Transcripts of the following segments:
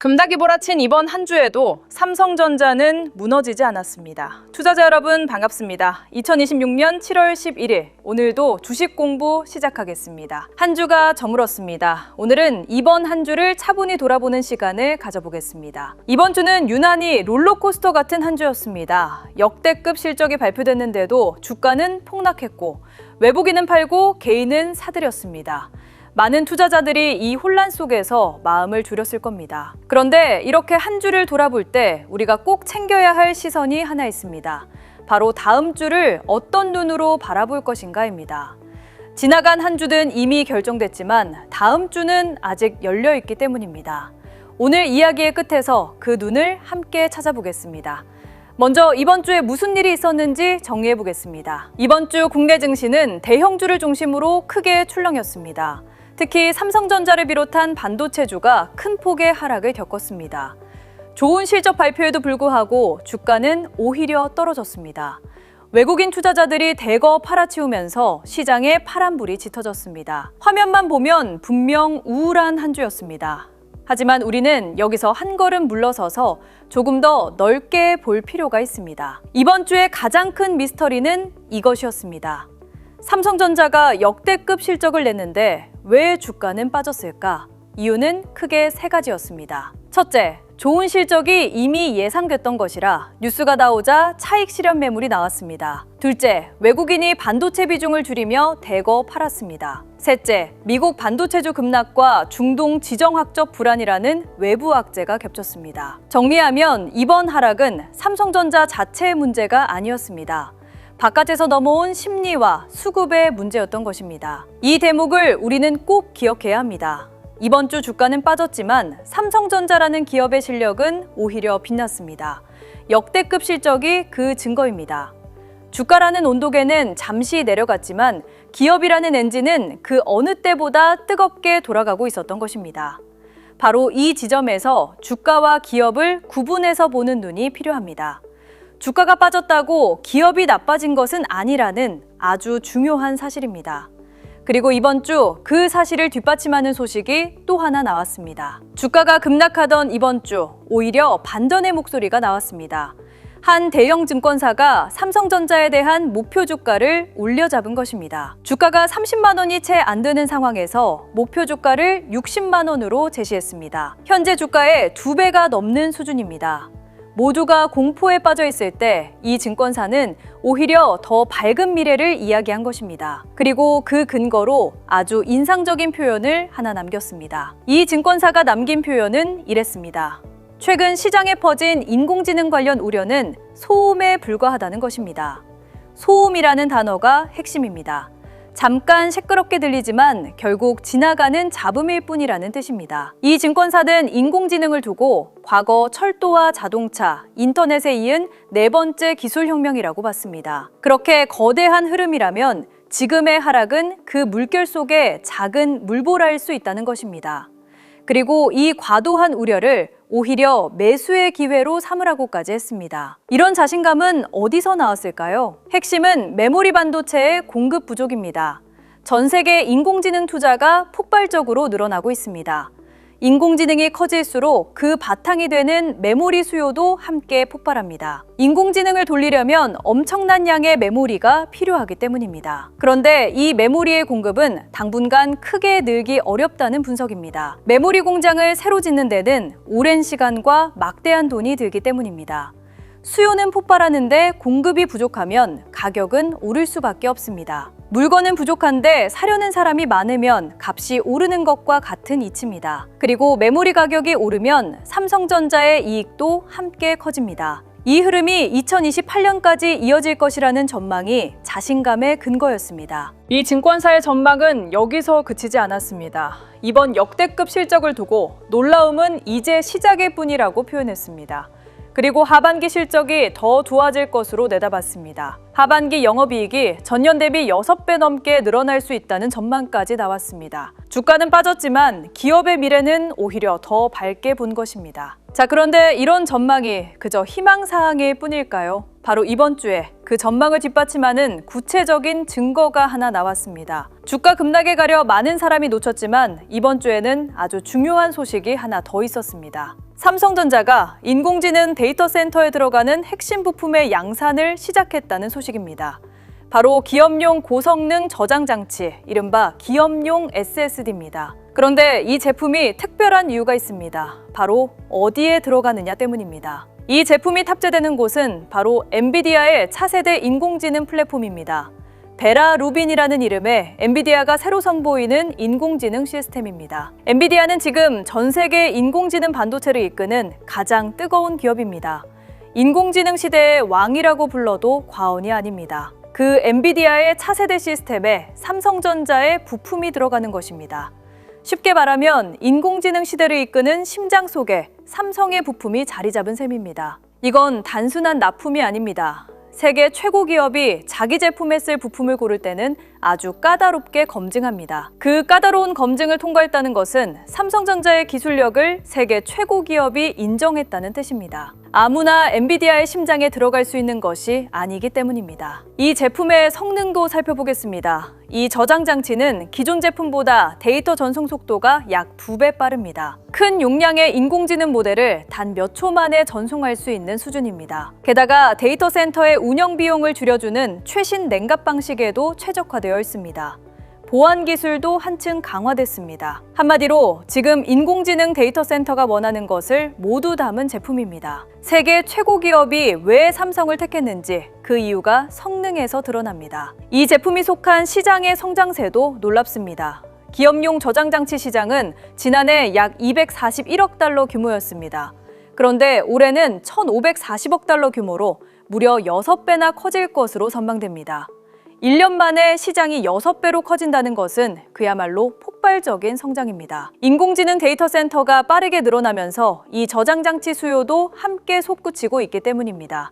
급락이 몰아친 이번 한 주에도 삼성전자는 무너지지 않았습니다. 투자자 여러분 반갑습니다. 2026년 7월 11일 오늘도 주식 공부 시작하겠습니다. 한 주가 저물었습니다. 오늘은 이번 한 주를 차분히 돌아보는 시간을 가져보겠습니다. 이번 주는 유난히 롤러코스터 같은 한 주였습니다. 역대급 실적이 발표됐는데도 주가는 폭락했고 외국인은 팔고 개인은 사들였습니다. 많은 투자자들이 이 혼란 속에서 마음을 졸였을 겁니다. 그런데 이렇게 한 주를 돌아볼 때 우리가 꼭 챙겨야 할 시선이 하나 있습니다. 바로 다음 주를 어떤 눈으로 바라볼 것인가입니다. 지나간 한 주는 이미 결정됐지만 다음 주는 아직 열려있기 때문입니다. 오늘 이야기의 끝에서 그 눈을 함께 찾아보겠습니다. 먼저 이번 주에 무슨 일이 있었는지 정리해 보겠습니다. 이번 주 국내 증시는 대형주를 중심으로 크게 출렁였습니다. 특히 삼성전자를 비롯한 반도체주가 큰 폭의 하락을 겪었습니다. 좋은 실적 발표에도 불구하고 주가는 오히려 떨어졌습니다. 외국인 투자자들이 대거 팔아치우면서 시장에 파란불이 짙어졌습니다. 화면만 보면 분명 우울한 한 주였습니다. 하지만 우리는 여기서 한 걸음 물러서서 조금 더 넓게 볼 필요가 있습니다. 이번 주의 가장 큰 미스터리는 이것이었습니다. 삼성전자가 역대급 실적을 냈는데 왜 주가는 빠졌을까? 이유는 크게 세 가지였습니다. 첫째, 좋은 실적이 이미 예상됐던 것이라 뉴스가 나오자 차익 실현 매물이 나왔습니다. 둘째, 외국인이 반도체 비중을 줄이며 대거 팔았습니다. 셋째, 미국 반도체주 급락과 중동 지정학적 불안이라는 외부 악재가 겹쳤습니다. 정리하면 이번 하락은 삼성전자 자체의 문제가 아니었습니다. 바깥에서 넘어온 심리와 수급의 문제였던 것입니다. 이 대목을 우리는 꼭 기억해야 합니다. 이번 주 주가는 빠졌지만 삼성전자라는 기업의 실력은 오히려 빛났습니다. 역대급 실적이 그 증거입니다. 주가라는 온도계는 잠시 내려갔지만 기업이라는 엔진은 그 어느 때보다 뜨겁게 돌아가고 있었던 것입니다. 바로 이 지점에서 주가와 기업을 구분해서 보는 눈이 필요합니다. 주가가 빠졌다고 기업이 나빠진 것은 아니라는 아주 중요한 사실입니다. 그리고 이번 주 그 사실을 뒷받침하는 소식이 또 하나 나왔습니다. 주가가 급락하던 이번 주 오히려 반전의 목소리가 나왔습니다. 한 대형 증권사가 삼성전자에 대한 목표 주가를 올려잡은 것입니다. 주가가 30만 원이 채 안 되는 상황에서 목표 주가를 60만 원으로 제시했습니다. 현재 주가의 2배가 넘는 수준입니다. 모두가 공포에 빠져 있을 때 이 증권사는 오히려 더 밝은 미래를 이야기한 것입니다. 그리고 그 근거로 아주 인상적인 표현을 하나 남겼습니다. 이 증권사가 남긴 표현은 이랬습니다. 최근 시장에 퍼진 인공지능 관련 우려는 소음에 불과하다는 것입니다. 소음이라는 단어가 핵심입니다. 잠깐 시끄럽게 들리지만 결국 지나가는 잡음일 뿐이라는 뜻입니다. 이 증권사는 인공지능을 두고 과거 철도와 자동차, 인터넷에 이은 네 번째 기술혁명이라고 봤습니다. 그렇게 거대한 흐름이라면 지금의 하락은 그 물결 속의 작은 물보라일 수 있다는 것입니다. 그리고 이 과도한 우려를 오히려 매수의 기회로 삼으라고까지 했습니다. 이런 자신감은 어디서 나왔을까요? 핵심은 메모리 반도체의 공급 부족입니다. 전 세계 인공지능 투자가 폭발적으로 늘어나고 있습니다. 인공지능이 커질수록 그 바탕이 되는 메모리 수요도 함께 폭발합니다. 인공지능을 돌리려면 엄청난 양의 메모리가 필요하기 때문입니다. 그런데 이 메모리의 공급은 당분간 크게 늘기 어렵다는 분석입니다. 메모리 공장을 새로 짓는 데는 오랜 시간과 막대한 돈이 들기 때문입니다. 수요는 폭발하는데 공급이 부족하면 가격은 오를 수밖에 없습니다. 물건은 부족한데 사려는 사람이 많으면 값이 오르는 것과 같은 이치입니다. 그리고 메모리 가격이 오르면 삼성전자의 이익도 함께 커집니다. 이 흐름이 2028년까지 이어질 것이라는 전망이 자신감의 근거였습니다. 이 증권사의 전망은 여기서 그치지 않았습니다. 이번 역대급 실적을 두고 놀라움은 이제 시작일 뿐이라고 표현했습니다. 그리고 하반기 실적이 더 좋아질 것으로 내다봤습니다. 하반기 영업이익이 전년 대비 6배 넘게 늘어날 수 있다는 전망까지 나왔습니다. 주가는 빠졌지만 기업의 미래는 오히려 더 밝게 본 것입니다. 자, 그런데 이런 전망이 그저 희망사항일 뿐일까요? 바로 이번 주에 그 전망을 뒷받침하는 구체적인 증거가 하나 나왔습니다. 주가 급락에 가려 많은 사람이 놓쳤지만 이번 주에는 아주 중요한 소식이 하나 더 있었습니다. 삼성전자가 인공지능 데이터 센터에 들어가는 핵심 부품의 양산을 시작했다는 소식입니다. 바로 기업용 고성능 저장 장치, 이른바 기업용 SSD입니다. 그런데 이 제품이 특별한 이유가 있습니다. 바로 어디에 들어가느냐 때문입니다. 이 제품이 탑재되는 곳은 바로 엔비디아의 차세대 인공지능 플랫폼입니다. 베라 루빈이라는 이름의 엔비디아가 새로 선보이는 인공지능 시스템입니다. 엔비디아는 지금 전 세계 인공지능 반도체를 이끄는 가장 뜨거운 기업입니다. 인공지능 시대의 왕이라고 불러도 과언이 아닙니다. 그 엔비디아의 차세대 시스템에 삼성전자의 부품이 들어가는 것입니다. 쉽게 말하면 인공지능 시대를 이끄는 심장 속에 삼성의 부품이 자리 잡은 셈입니다. 이건 단순한 납품이 아닙니다. 세계 최고 기업이 자기 제품에 쓸 부품을 고를 때는 아주 까다롭게 검증합니다. 그 까다로운 검증을 통과했다는 것은 삼성전자의 기술력을 세계 최고 기업이 인정했다는 뜻입니다. 아무나 엔비디아의 심장에 들어갈 수 있는 것이 아니기 때문입니다. 이 제품의 성능도 살펴보겠습니다. 이 저장 장치는 기존 제품보다 데이터 전송 속도가 약 2배 빠릅니다. 큰 용량의 인공지능 모델을 단 몇 초 만에 전송할 수 있는 수준입니다. 게다가 데이터 센터의 운영 비용을 줄여주는 최신 냉각 방식에도 최적화되어 있습니다. 보안 기술도 한층 강화됐습니다. 한마디로 지금 인공지능 데이터 센터가 원하는 것을 모두 담은 제품입니다. 세계 최고 기업이 왜 삼성을 택했는지 그 이유가 성능에서 드러납니다. 이 제품이 속한 시장의 성장세도 놀랍습니다. 기업용 저장장치 시장은 지난해 약 241억 달러 규모였습니다. 그런데 올해는 1,540억 달러 규모로 무려 6배나 커질 것으로 전망됩니다. 1년 만에 시장이 6배로 커진다는 것은 그야말로 폭발적인 성장입니다. 인공지능 데이터 센터가 빠르게 늘어나면서 이 저장장치 수요도 함께 솟구치고 있기 때문입니다.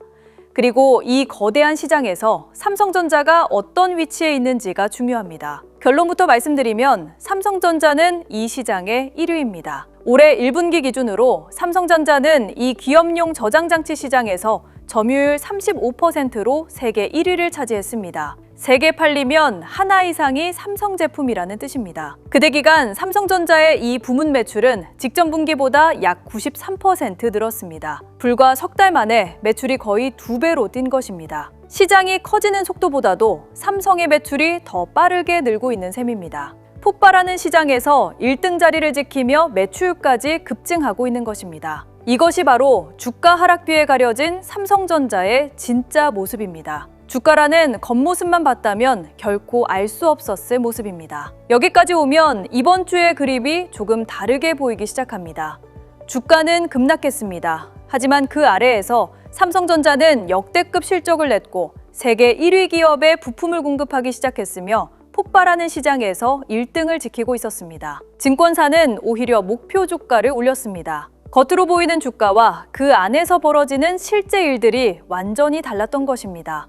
그리고 이 거대한 시장에서 삼성전자가 어떤 위치에 있는지가 중요합니다. 결론부터 말씀드리면 삼성전자는 이 시장의 1위입니다. 올해 1분기 기준으로 삼성전자는 이 기업용 저장장치 시장에서 점유율 35%로 세계 1위를 차지했습니다. 3개 팔리면 하나 이상이 삼성 제품이라는 뜻입니다. 그대 기간 삼성전자의 이 부문 매출은 직전 분기보다 약 93% 늘었습니다. 불과 석 달 만에 매출이 거의 2배로 뛴 것입니다. 시장이 커지는 속도보다도 삼성의 매출이 더 빠르게 늘고 있는 셈입니다. 폭발하는 시장에서 1등 자리를 지키며 매출까지 급증하고 있는 것입니다. 이것이 바로 주가 하락 뒤에 가려진 삼성전자의 진짜 모습입니다. 주가라는 겉모습만 봤다면 결코 알 수 없었을 모습입니다. 여기까지 오면 이번 주의 그림이 조금 다르게 보이기 시작합니다. 주가는 급락했습니다. 하지만 그 아래에서 삼성전자는 역대급 실적을 냈고 세계 1위 기업에 부품을 공급하기 시작했으며 폭발하는 시장에서 1등을 지키고 있었습니다. 증권사는 오히려 목표 주가를 올렸습니다. 겉으로 보이는 주가와 그 안에서 벌어지는 실제 일들이 완전히 달랐던 것입니다.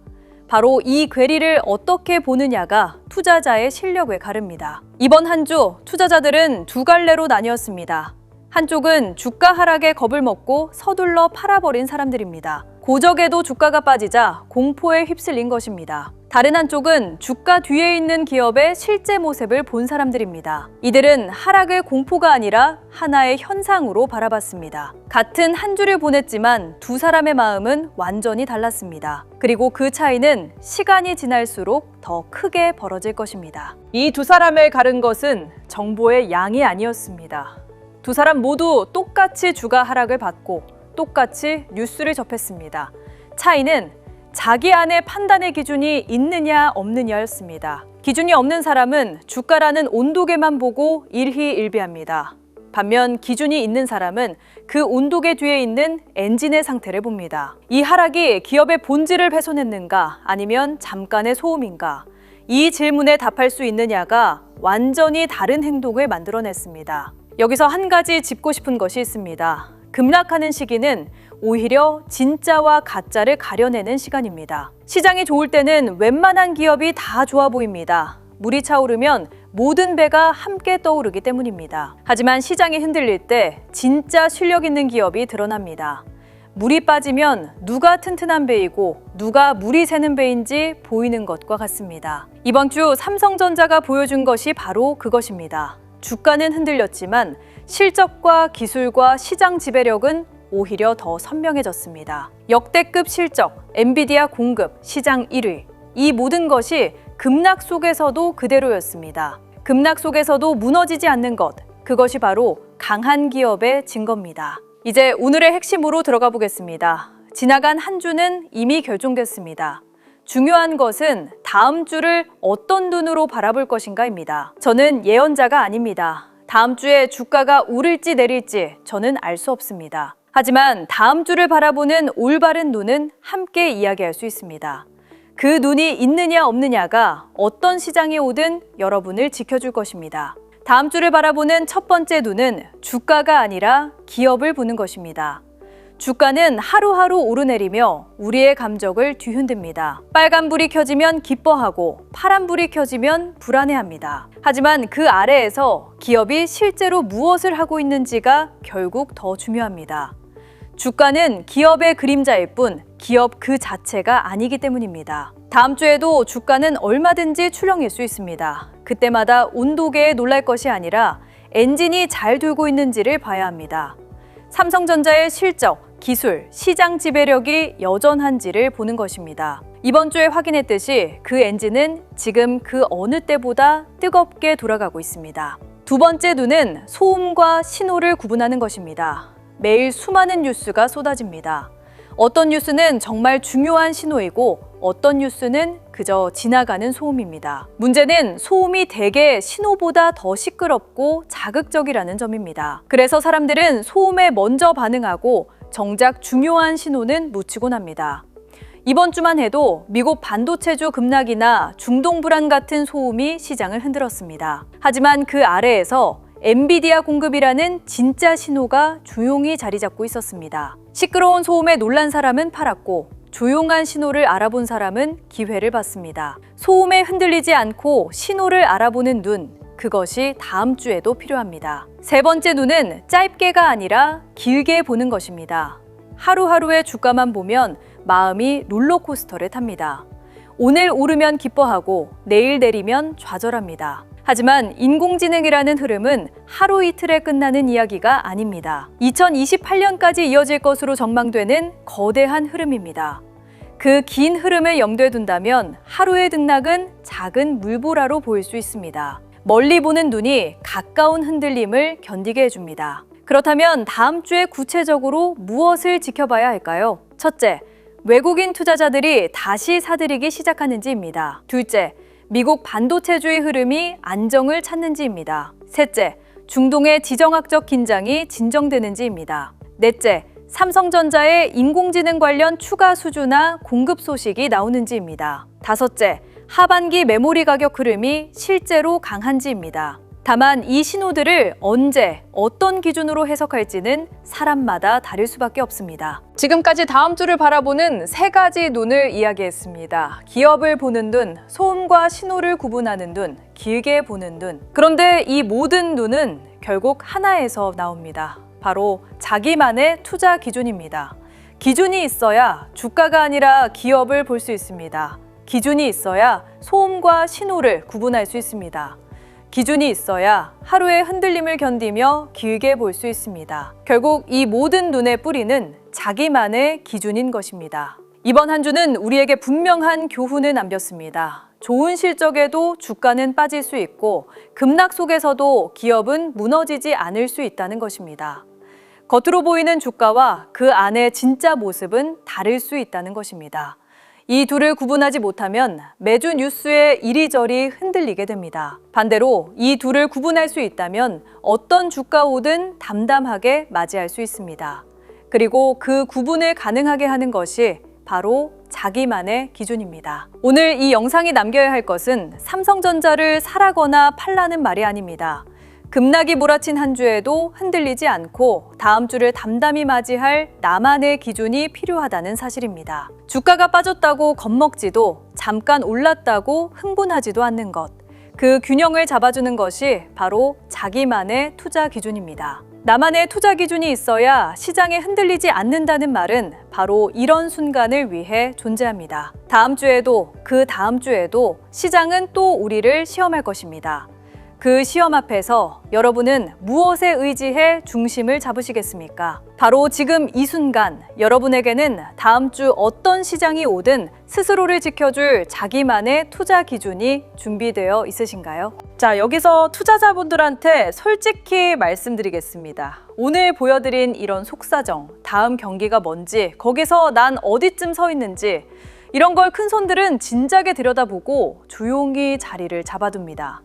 바로 이 괴리를 어떻게 보느냐가 투자자의 실력을 가릅니다. 이번 한 주 투자자들은 두 갈래로 나뉘었습니다. 한쪽은 주가 하락에 겁을 먹고 서둘러 팔아버린 사람들입니다. 고적에도 주가가 빠지자 공포에 휩쓸린 것입니다. 다른 한쪽은 주가 뒤에 있는 기업의 실제 모습을 본 사람들입니다. 이들은 하락의 공포가 아니라 하나의 현상으로 바라봤습니다. 같은 한 주를 보냈지만 두 사람의 마음은 완전히 달랐습니다. 그리고 그 차이는 시간이 지날수록 더 크게 벌어질 것입니다. 이 두 사람을 가른 것은 정보의 양이 아니었습니다. 두 사람 모두 똑같이 주가 하락을 받고 똑같이 뉴스를 접했습니다. 차이는 자기 안에 판단의 기준이 있느냐 없느냐였습니다. 기준이 없는 사람은 주가라는 온도계만 보고 일희일비합니다. 반면 기준이 있는 사람은 그 온도계 뒤에 있는 엔진의 상태를 봅니다. 이 하락이 기업의 본질을 훼손했는가 아니면 잠깐의 소음인가? 이 질문에 답할 수 있느냐가 완전히 다른 행동을 만들어냈습니다. 여기서 한 가지 짚고 싶은 것이 있습니다. 급락하는 시기는 오히려 진짜와 가짜를 가려내는 시간입니다. 시장이 좋을 때는 웬만한 기업이 다 좋아 보입니다. 물이 차오르면 모든 배가 함께 떠오르기 때문입니다. 하지만 시장이 흔들릴 때 진짜 실력 있는 기업이 드러납니다. 물이 빠지면 누가 튼튼한 배이고 누가 물이 새는 배인지 보이는 것과 같습니다. 이번 주 삼성전자가 보여준 것이 바로 그것입니다. 주가는 흔들렸지만 실적과 기술과 시장 지배력은 오히려 더 선명해졌습니다. 역대급 실적, 엔비디아 공급, 시장 1위. 이 모든 것이 급락 속에서도 그대로였습니다. 급락 속에서도 무너지지 않는 것, 그것이 바로 강한 기업의 증거입니다. 이제 오늘의 핵심으로 들어가 보겠습니다. 지나간 한 주는 이미 결정됐습니다. 중요한 것은 다음 주를 어떤 눈으로 바라볼 것인가입니다. 저는 예언자가 아닙니다. 다음 주에 주가가 오를지 내릴지 저는 알 수 없습니다. 하지만 다음 주를 바라보는 올바른 눈은 함께 이야기할 수 있습니다. 그 눈이 있느냐 없느냐가 어떤 시장이 오든 여러분을 지켜줄 것입니다. 다음 주를 바라보는 첫 번째 눈은 주가가 아니라 기업을 보는 것입니다. 주가는 하루하루 오르내리며 우리의 감정을 뒤흔듭니다. 빨간불이 켜지면 기뻐하고 파란불이 켜지면 불안해합니다. 하지만 그 아래에서 기업이 실제로 무엇을 하고 있는지가 결국 더 중요합니다. 주가는 기업의 그림자일 뿐 기업 그 자체가 아니기 때문입니다. 다음 주에도 주가는 얼마든지 출렁일 수 있습니다. 그때마다 온도계에 놀랄 것이 아니라 엔진이 잘 돌고 있는지를 봐야 합니다. 삼성전자의 실적, 기술, 시장 지배력이 여전한지를 보는 것입니다. 이번 주에 확인했듯이 그 엔진은 지금 그 어느 때보다 뜨겁게 돌아가고 있습니다. 두 번째 눈은 소음과 신호를 구분하는 것입니다. 매일 수많은 뉴스가 쏟아집니다. 어떤 뉴스는 정말 중요한 신호이고 어떤 뉴스는 그저 지나가는 소음입니다. 문제는 소음이 대개 신호보다 더 시끄럽고 자극적이라는 점입니다. 그래서 사람들은 소음에 먼저 반응하고 정작 중요한 신호는 묻히곤 합니다. 이번 주만 해도 미국 반도체주 급락이나 중동 불안 같은 소음이 시장을 흔들었습니다. 하지만 그 아래에서 엔비디아 공급이라는 진짜 신호가 조용히 자리 잡고 있었습니다. 시끄러운 소음에 놀란 사람은 팔았고 조용한 신호를 알아본 사람은 기회를 봤습니다. 소음에 흔들리지 않고 신호를 알아보는 눈, 그것이 다음 주에도 필요합니다. 세 번째 눈은 짧게가 아니라 길게 보는 것입니다. 하루하루의 주가만 보면 마음이 롤러코스터를 탑니다. 오늘 오르면 기뻐하고 내일 내리면 좌절합니다. 하지만 인공지능이라는 흐름은 하루 이틀에 끝나는 이야기가 아닙니다. 2028년까지 이어질 것으로 전망되는 거대한 흐름입니다. 그 긴 흐름을 염두에 둔다면 하루의 등락은 작은 물보라로 보일 수 있습니다. 멀리 보는 눈이 가까운 흔들림을 견디게 해줍니다. 그렇다면 다음 주에 구체적으로 무엇을 지켜봐야 할까요? 첫째, 외국인 투자자들이 다시 사들이기 시작하는지입니다. 둘째, 미국 반도체주의 흐름이 안정을 찾는지입니다. 셋째, 중동의 지정학적 긴장이 진정되는지입니다. 넷째, 삼성전자의 인공지능 관련 추가 수주나 공급 소식이 나오는지입니다. 다섯째, 하반기 메모리 가격 흐름이 실제로 강한지입니다. 다만 이 신호들을 언제, 어떤 기준으로 해석할지는 사람마다 다를 수밖에 없습니다. 지금까지 다음 주를 바라보는 세 가지 눈을 이야기했습니다. 기업을 보는 눈, 소음과 신호를 구분하는 눈, 길게 보는 눈. 그런데 이 모든 눈은 결국 하나에서 나옵니다. 바로 자기만의 투자 기준입니다. 기준이 있어야 주가가 아니라 기업을 볼 수 있습니다. 기준이 있어야 소음과 신호를 구분할 수 있습니다. 기준이 있어야 하루의 흔들림을 견디며 길게 볼 수 있습니다. 결국 이 모든 눈의 뿌리는 자기만의 기준인 것입니다. 이번 한 주는 우리에게 분명한 교훈을 남겼습니다. 좋은 실적에도 주가는 빠질 수 있고 급락 속에서도 기업은 무너지지 않을 수 있다는 것입니다. 겉으로 보이는 주가와 그 안의 진짜 모습은 다를 수 있다는 것입니다. 이 둘을 구분하지 못하면 매주 뉴스에 이리저리 흔들리게 됩니다. 반대로 이 둘을 구분할 수 있다면 어떤 주가 오든 담담하게 맞이할 수 있습니다. 그리고 그 구분을 가능하게 하는 것이 바로 자기만의 기준입니다. 오늘 이 영상이 남겨야 할 것은 삼성전자를 사라거나 팔라는 말이 아닙니다. 급락이 몰아친 한 주에도 흔들리지 않고 다음 주를 담담히 맞이할 나만의 기준이 필요하다는 사실입니다. 주가가 빠졌다고 겁먹지도 잠깐 올랐다고 흥분하지도 않는 것. 그 균형을 잡아주는 것이 바로 자기만의 투자 기준입니다. 나만의 투자 기준이 있어야 시장에 흔들리지 않는다는 말은 바로 이런 순간을 위해 존재합니다. 다음 주에도 그 다음 주에도 시장은 또 우리를 시험할 것입니다. 그 시험 앞에서 여러분은 무엇에 의지해 중심을 잡으시겠습니까? 바로 지금 이 순간 여러분에게는 다음 주 어떤 시장이 오든 스스로를 지켜줄 자기만의 투자 기준이 준비되어 있으신가요? 자, 여기서 투자자분들한테 솔직히 말씀드리겠습니다. 오늘 보여드린 이런 속사정, 다음 경기가 뭔지, 거기서 난 어디쯤 서 있는지 이런 걸 큰손들은 진작에 들여다보고 조용히 자리를 잡아둡니다.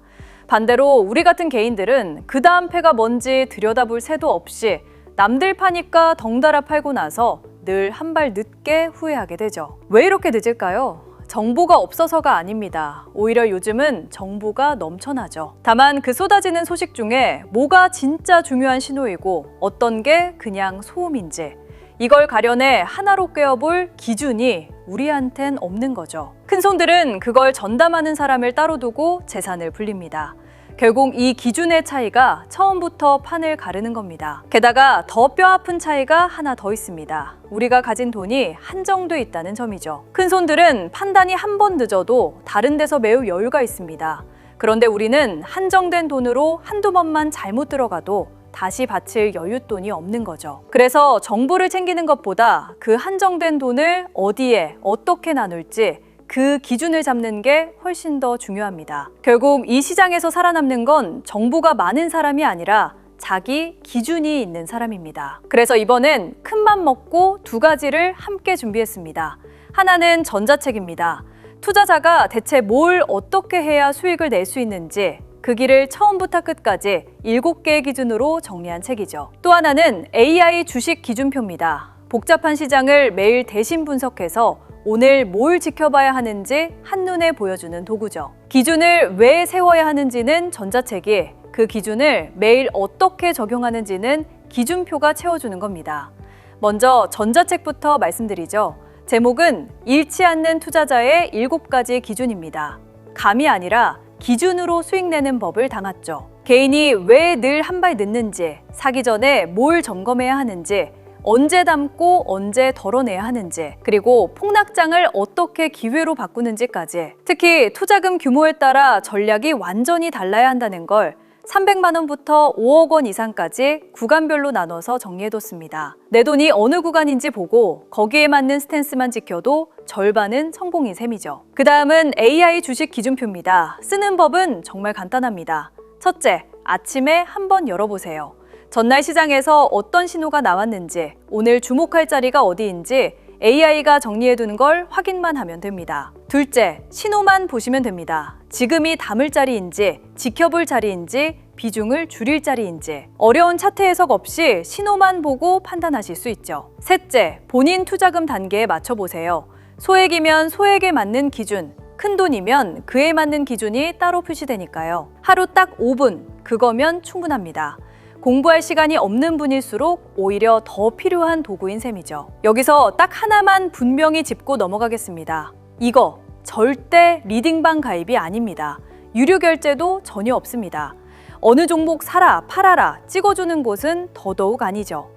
반대로 우리 같은 개인들은 그 다음 패가 뭔지 들여다볼 새도 없이 남들 파니까 덩달아 팔고 나서 늘 한 발 늦게 후회하게 되죠. 왜 이렇게 늦을까요? 정보가 없어서가 아닙니다. 오히려 요즘은 정보가 넘쳐나죠. 다만 그 쏟아지는 소식 중에 뭐가 진짜 중요한 신호이고 어떤 게 그냥 소음인지 이걸 가려내 하나로 꿰어볼 기준이 우리한텐 없는 거죠. 큰손들은 그걸 전담하는 사람을 따로 두고 재산을 불립니다. 결국 이 기준의 차이가 처음부터 판을 가르는 겁니다. 게다가 더 뼈아픈 차이가 하나 더 있습니다. 우리가 가진 돈이 한정돼 있다는 점이죠. 큰손들은 판단이 한 번 늦어도 다른 데서 매우 여유가 있습니다. 그런데 우리는 한정된 돈으로 한두 번만 잘못 들어가도 다시 바칠 여윳돈이 없는 거죠. 그래서 정보를 챙기는 것보다 그 한정된 돈을 어디에 어떻게 나눌지 그 기준을 잡는 게 훨씬 더 중요합니다. 결국 이 시장에서 살아남는 건 정보가 많은 사람이 아니라 자기 기준이 있는 사람입니다. 그래서 이번엔 큰맘 먹고 두 가지를 함께 준비했습니다. 하나는 전자책입니다. 투자자가 대체 뭘 어떻게 해야 수익을 낼 수 있는지 그 길을 처음부터 끝까지 7개의 기준으로 정리한 책이죠. 또 하나는 AI 주식 기준표입니다. 복잡한 시장을 매일 대신 분석해서 오늘 뭘 지켜봐야 하는지 한눈에 보여주는 도구죠. 기준을 왜 세워야 하는지는 전자책이, 그 기준을 매일 어떻게 적용하는지는 기준표가 채워주는 겁니다. 먼저 전자책부터 말씀드리죠. 제목은 잃지 않는 투자자의 7가지 기준입니다. 감이 아니라 기준으로 수익 내는 법을 담았죠. 개인이 왜 늘 한 발 늦는지, 사기 전에 뭘 점검해야 하는지, 언제 담고 언제 덜어내야 하는지, 그리고 폭락장을 어떻게 기회로 바꾸는지까지, 특히 투자금 규모에 따라 전략이 완전히 달라야 한다는 걸 300만 원부터 5억 원 이상까지 구간별로 나눠서 정리해뒀습니다. 내 돈이 어느 구간인지 보고 거기에 맞는 스탠스만 지켜도 절반은 성공인 셈이죠. 그 다음은 AI 주식 기준표입니다. 쓰는 법은 정말 간단합니다. 첫째, 아침에 한번 열어보세요. 전날 시장에서 어떤 신호가 나왔는지, 오늘 주목할 자리가 어디인지 AI가 정리해두는 걸 확인만 하면 됩니다. 둘째, 신호만 보시면 됩니다. 지금이 담을 자리인지, 지켜볼 자리인지, 비중을 줄일 자리인지 어려운 차트 해석 없이 신호만 보고 판단하실 수 있죠. 셋째, 본인 투자금 단계에 맞춰보세요. 소액이면 소액에 맞는 기준, 큰 돈이면 그에 맞는 기준이 따로 표시되니까요. 하루 딱 5분, 그거면 충분합니다. 공부할 시간이 없는 분일수록 오히려 더 필요한 도구인 셈이죠. 여기서 딱 하나만 분명히 짚고 넘어가겠습니다. 이거 절대 리딩방 가입이 아닙니다. 유료 결제도 전혀 없습니다. 어느 종목 사라, 팔아라 찍어주는 곳은 더더욱 아니죠.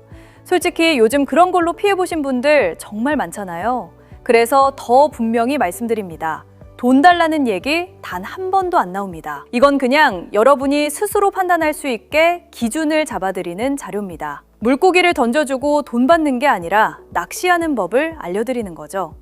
솔직히 요즘 그런 걸로 피해보신 분들 정말 많잖아요. 그래서 더 분명히 말씀드립니다. 돈 달라는 얘기 단 한 번도 안 나옵니다. 이건 그냥 여러분이 스스로 판단할 수 있게 기준을 잡아드리는 자료입니다. 물고기를 던져주고 돈 받는 게 아니라 낚시하는 법을 알려드리는 거죠.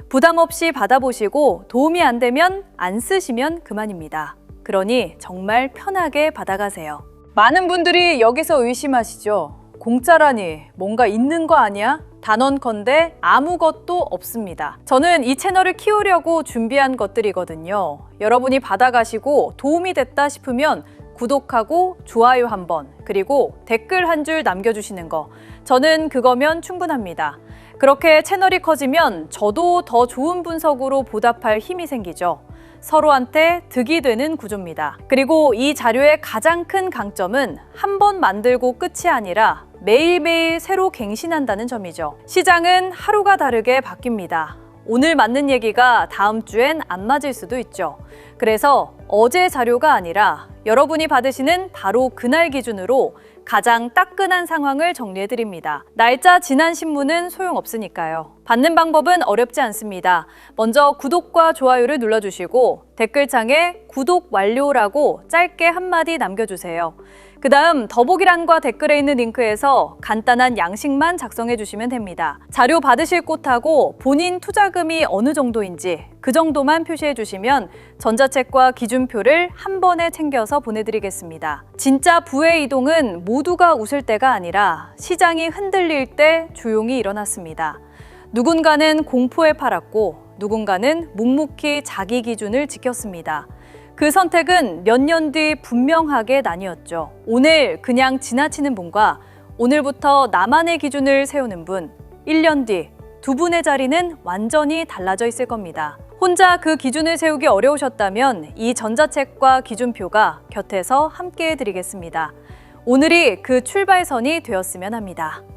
부담 없이 받아보시고 도움이 안 되면 안 쓰시면 그만입니다. 그러니 정말 편하게 받아가세요. 많은 분들이 여기서 의심하시죠. 공짜라니 뭔가 있는 거 아니야? 단언컨대 아무것도 없습니다. 저는 이 채널을 키우려고 준비한 것들이거든요. 여러분이 받아가시고 도움이 됐다 싶으면 구독하고 좋아요 한번, 그리고 댓글 한 줄 남겨주시는 거, 저는 그거면 충분합니다. 그렇게 채널이 커지면 저도 더 좋은 분석으로 보답할 힘이 생기죠. 서로한테 득이 되는 구조입니다. 그리고 이 자료의 가장 큰 강점은 한 번 만들고 끝이 아니라 매일매일 새로 갱신한다는 점이죠. 시장은 하루가 다르게 바뀝니다. 오늘 맞는 얘기가 다음 주엔 안 맞을 수도 있죠. 그래서 어제 자료가 아니라 여러분이 받으시는 바로 그날 기준으로 가장 따끈한 상황을 정리해드립니다. 날짜 지난 신문은 소용없으니까요. 받는 방법은 어렵지 않습니다. 먼저 구독과 좋아요를 눌러주시고 댓글창에 구독 완료라고 짧게 한마디 남겨주세요. 그 다음 더보기란과 댓글에 있는 링크에서 간단한 양식만 작성해 주시면 됩니다. 자료 받으실 곳하고 본인 투자금이 어느 정도인지 그 정도만 표시해 주시면 전자책과 기준표를 한 번에 챙겨서 보내드리겠습니다. 진짜 부의 이동은 모두가 웃을 때가 아니라 시장이 흔들릴 때 조용히 일어났습니다. 누군가는 공포에 팔았고 누군가는 묵묵히 자기 기준을 지켰습니다. 그 선택은 몇 년 뒤 분명하게 나뉘었죠. 오늘 그냥 지나치는 분과 오늘부터 나만의 기준을 세우는 분, 1년 뒤 두 분의 자리는 완전히 달라져 있을 겁니다. 혼자 그 기준을 세우기 어려우셨다면 이 전자책과 기준표가 곁에서 함께 해드리겠습니다. 오늘이 그 출발선이 되었으면 합니다.